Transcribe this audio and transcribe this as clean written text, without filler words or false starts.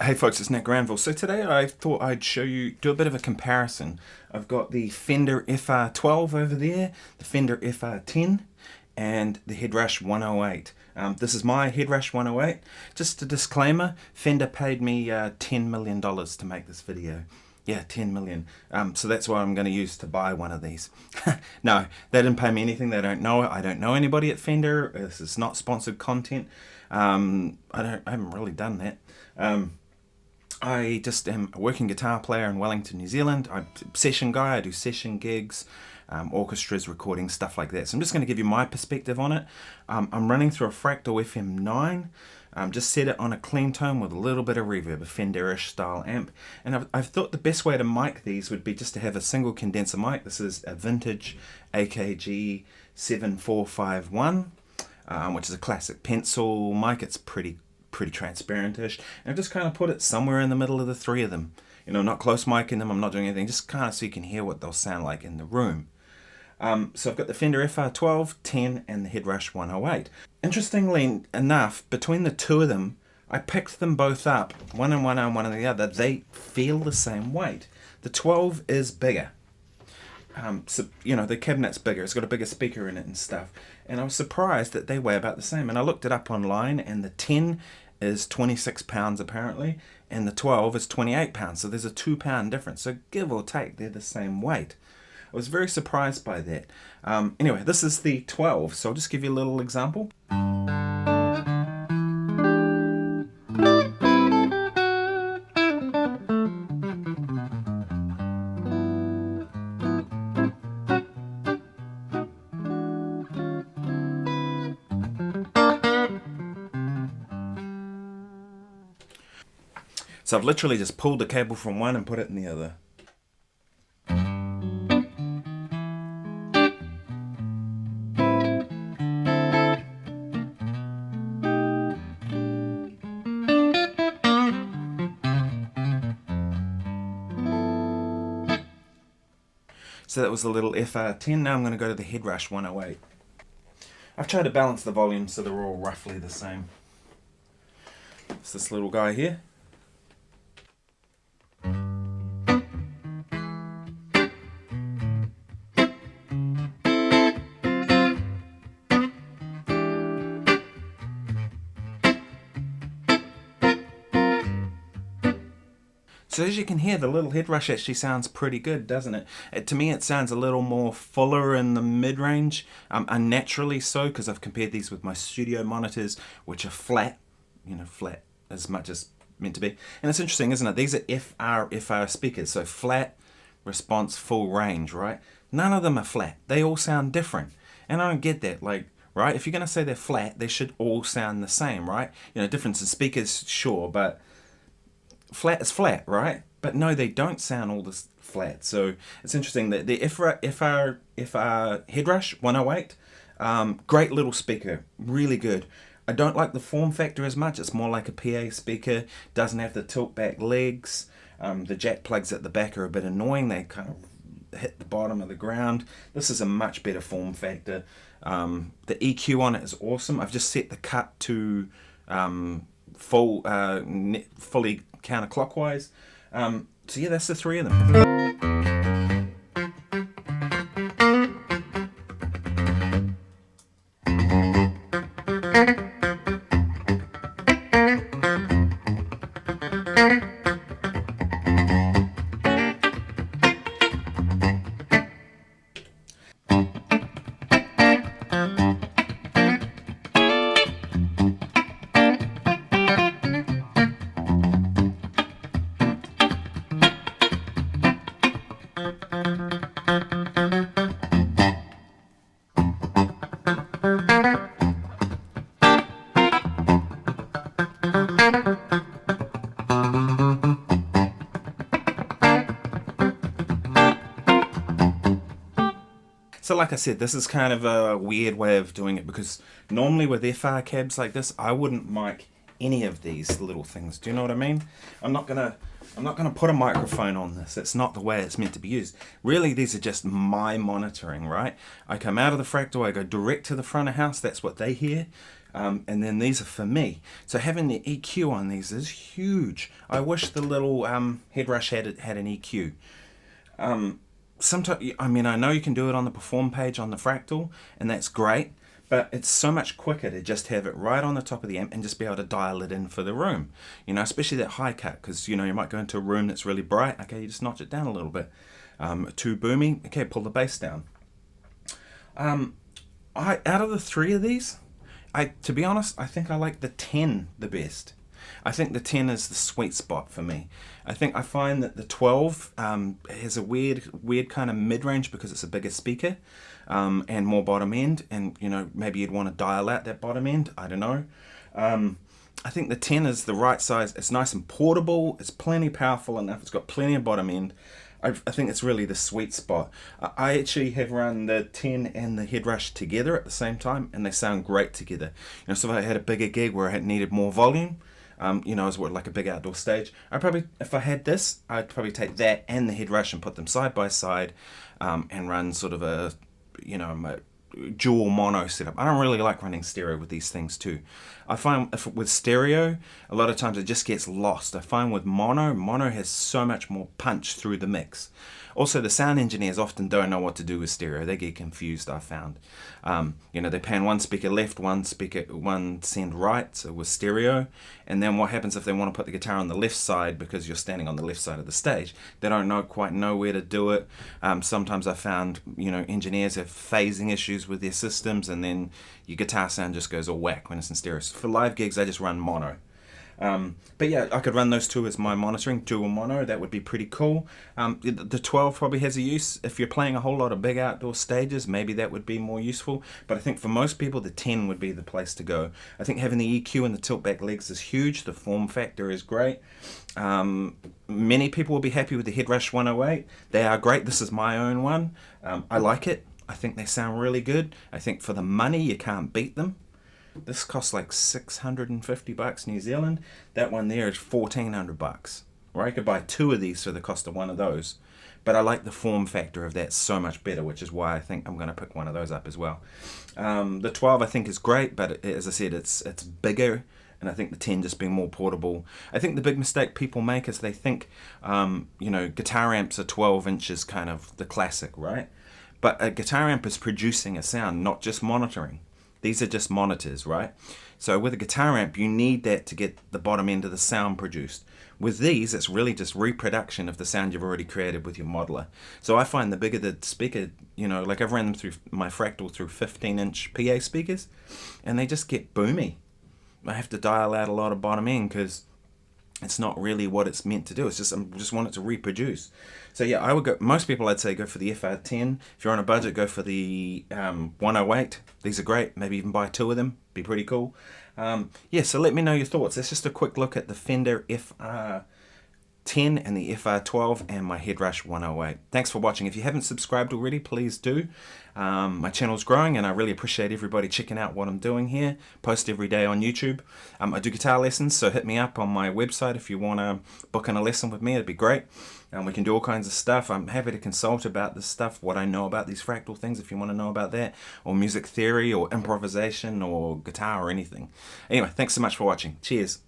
Hey folks, it's Nick Granville. So today I thought I'd do a bit of a comparison. I've got the Fender FR-12 over there, the Fender FR-10, and the HeadRush 108. This is my HeadRush 108. Just a disclaimer, Fender paid me $10 million to make this video. Yeah, 10 million. So that's what I'm going to use to buy one of these. No, they didn't pay me anything. They don't know it. I don't know anybody at Fender. This is not sponsored content. I haven't really done that. I just am a working guitar player in Wellington, New Zealand. I'm a session guy. I do session gigs, orchestras, recording, stuff like that. So I'm just going to give you my perspective on it. I'm running through a Fractal Fm9. Just set it on a clean tone with a little bit of reverb, a Fender-ish style amp. And I've thought the best way to mic these would be just to have a single condenser mic. This is a vintage AKG 7451, which is a classic pencil mic. It's pretty transparent-ish. And I've just kind of put it somewhere in the middle of the three of them. You know, not close micing them, I'm not doing anything, just kind of so you can hear what they'll sound like in the room. So I've got the Fender FR-12, 10, and the HeadRush 108. Interestingly enough, between the two of them, I picked them both up, one on one and one on the other. They feel the same weight. The 12 is bigger. So, you know, the cabinet's bigger. It's got a bigger speaker in it and stuff. And I was surprised that they weigh about the same. And I looked it up online, and the 10 is 26 pounds apparently, and the 12 is 28 pounds. So there's a 2 pound difference. So give or take, they're the same weight. I was very surprised by that. Anyway, this is the 12, so I'll just give you a little example. So I've literally just pulled the cable from one and put it in the other. So that was the little FR-10. Now I'm going to go to the HeadRush 108. I've tried to balance the volume so they're all roughly the same. It's this little guy here. So as you can hear, the little HeadRush actually sounds pretty good, doesn't it? To me, it sounds a little more fuller in the mid-range, unnaturally so, because I've compared these with my studio monitors, which are flat, you know, flat as much as meant to be. And it's interesting, isn't it? These are FR speakers, so flat, response, full range, right? None of them are flat. They all sound different. And I don't get that, like, right? If you're going to say they're flat, they should all sound the same, right? You know, difference in speakers, sure, but flat is flat, right? But no, they don't sound all this flat. So it's interesting that the FR HeadRush 108, great little speaker, really good. I don't like the form factor as much. It's more like a PA speaker. Doesn't have the tilt back legs. The jack plugs at the back are a bit annoying. They kind of hit the bottom of the ground. This is a much better form factor. The EQ on it is awesome. I've just set the cut to fully counterclockwise. So yeah, that's the three of them. So like I said, this is kind of a weird way of doing it, because normally with FR cabs like this, I wouldn't mic any of these little things. Do you know what I mean? I'm not gonna put a microphone on this. It's not the way it's meant to be used. Really, these are just my monitoring, right? I come out of the Fractal, I go direct to the front of house. That's what they hear. And then these are for me. So having the EQ on these is huge. I wish the little HeadRush had an EQ. Sometimes, I mean, I know you can do it on the Perform page on the Fractal, and that's great, but it's so much quicker to just have it right on the top of the amp and just be able to dial it in for the room. You know, especially that high cut, because, you know, you might go into a room that's really bright. Okay, you just notch it down a little bit. Too boomy. Okay, pull the bass down. Out of the three of these, to be honest, I think I like the 10 the best. I think the 10 is the sweet spot for me. I find that the 12 has a weird kind of mid-range because it's a bigger speaker and more bottom end, and you know, maybe you'd want to dial out that bottom end. I don't know. I think the 10 is the right size. It's nice and portable. It's plenty powerful enough. It's got plenty of bottom end. I think it's really the sweet spot. I actually have run the 10 and the HeadRush together at the same time, and they sound great together. You know, so if I had a bigger gig where I had needed more volume, you know, as what, like a big outdoor stage, if I had this, I'd probably take that and the HeadRush and put them side by side, and run sort of a, you know, dual mono setup. I don't really like running stereo with these things too. I find with stereo, a lot of times it just gets lost. I find with mono has so much more punch through the mix. Also, the sound engineers often don't know what to do with stereo. They get confused, I've found. You know, they pan one speaker left, one send right, so with stereo. And then what happens if they want to put the guitar on the left side because you're standing on the left side of the stage? They don't quite know where to do it. Sometimes I found, you know, engineers have phasing issues with their systems, and then your guitar sound just goes all whack when it's in stereo. So for live gigs, I just run mono. But yeah, I could run those two as my monitoring, dual mono. That would be pretty cool. The 12 probably has a use. If you're playing a whole lot of big outdoor stages, maybe that would be more useful. But I think for most people, the 10 would be the place to go. I think having the EQ and the tilt back legs is huge. The form factor is great. Many people will be happy with the HeadRush 108. They are great. This is my own one. I like it. I think they sound really good. I think for the money, you can't beat them. This costs like $650 New Zealand. That one there is $1,400. Or I could buy two of these for the cost of one of those. But I like the form factor of that so much better, which is why I think I'm going to pick one of those up as well. The 12 I think is great, but as I said, it's bigger, and I think the 10 just being more portable. I think the big mistake people make is they think, you know, guitar amps are 12 inches kind of the classic, right? But a guitar amp is producing a sound, not just monitoring. These are just monitors, right? So with a guitar amp, you need that to get the bottom end of the sound produced. With these, it's really just reproduction of the sound you've already created with your modeler. So I find the bigger the speaker, you know, like I've ran them through my Fractal through 15-inch PA speakers, and they just get boomy. I have to dial out a lot of bottom end because it's not really what it's meant to do. It's just, I just want it to reproduce. So yeah, I would go, most people I'd say go for the FR-10. If you're on a budget, go for the 108. These are great. Maybe even buy two of them. Be pretty cool. Yeah, so let me know your thoughts. That's just a quick look at the Fender FR-10 and the FR-12 and my HeadRush 108. Thanks for watching. If you haven't subscribed already, please do. My channel's growing, and I really appreciate everybody checking out what I'm doing here. Post every day on YouTube. I do guitar lessons, so hit me up on my website if you want to book in a lesson with me. It'd be great. We can do all kinds of stuff. I'm happy to consult about this stuff, what I know about these fractal things, if you want to know about that, or music theory, or improvisation, or guitar, or anything. Anyway, thanks so much for watching. Cheers.